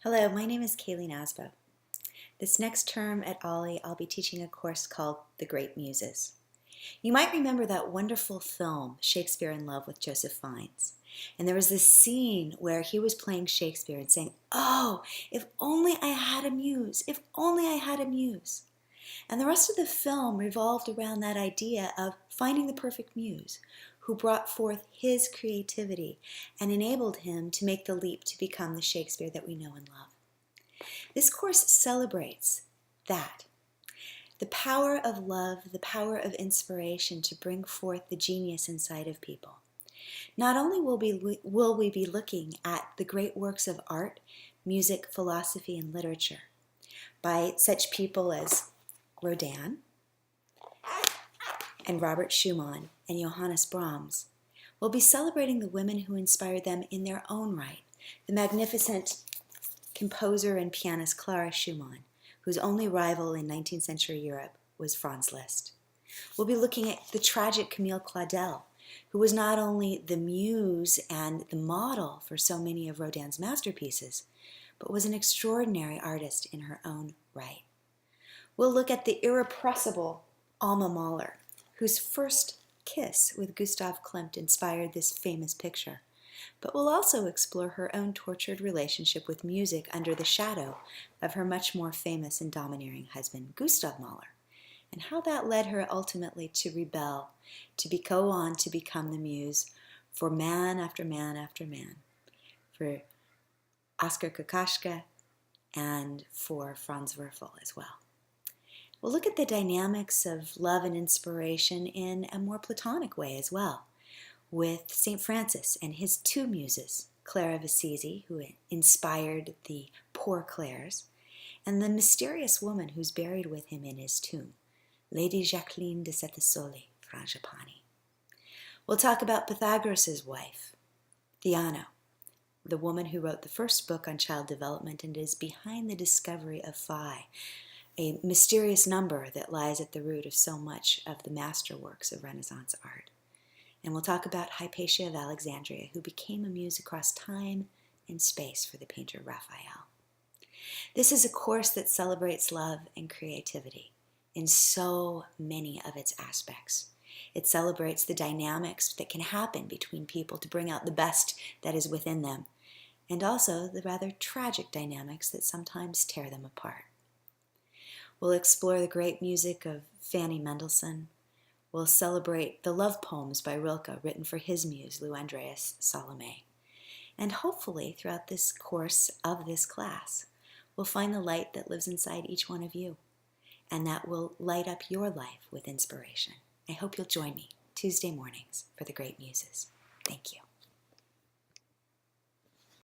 Hello, my name is Kayleen Asbo. This next term at Ollie, I'll be teaching a course called The Great Muses. You might remember that wonderful film, Shakespeare in Love with Joseph Fiennes. And there was this scene where he was playing Shakespeare and saying, "Oh, if only I had a muse, if only I had a muse." And the rest of the film revolved around that idea of finding the perfect muse who brought forth his creativity and enabled him to make the leap to become the Shakespeare that we know and love. This course celebrates that. The power of love, the power of inspiration to bring forth the genius inside of people. Not only will we be looking at the great works of art, music, philosophy, and literature by such people as Rodin and Robert Schumann and Johannes Brahms. We'll be celebrating the women who inspired them in their own right. The magnificent composer and pianist Clara Schumann, whose only rival in 19th century Europe was Franz Liszt. We'll be looking at the tragic Camille Claudel, who was not only the muse and the model for so many of Rodin's masterpieces, but was an extraordinary artist in her own right. We'll look at the irrepressible Alma Mahler, whose first kiss with Gustav Klimt inspired this famous picture. But we'll also explore her own tortured relationship with music under the shadow of her much more famous and domineering husband, Gustav Mahler, and how that led her ultimately to rebel, to go on to become the muse for man after man after man, for Oskar Kokoschka and for Franz Werfel as well. We'll look at the dynamics of love and inspiration in a more Platonic way as well, with St. Francis and his two muses, Clare of Assisi, who inspired the Poor Clares, and the mysterious woman who's buried with him in his tomb, Lady Jacqueline de Setesole, Frangipani. We'll talk about Pythagoras' wife, Theano, the woman who wrote the first book on child development and is behind the discovery of phi, a mysterious number that lies at the root of so much of the masterworks of Renaissance art. And we'll talk about Hypatia of Alexandria, who became a muse across time and space for the painter Raphael. This is a course that celebrates love and creativity in so many of its aspects. It celebrates the dynamics that can happen between people to bring out the best that is within them, and also the rather tragic dynamics that sometimes tear them apart. We'll explore the great music of Fanny Mendelssohn. We'll celebrate the love poems by Rilke written for his muse, Lou Andreas Salome. And hopefully, throughout this course of this class, we'll find the light that lives inside each one of you, and that will light up your life with inspiration. I hope you'll join me Tuesday mornings for the Great Muses. Thank you.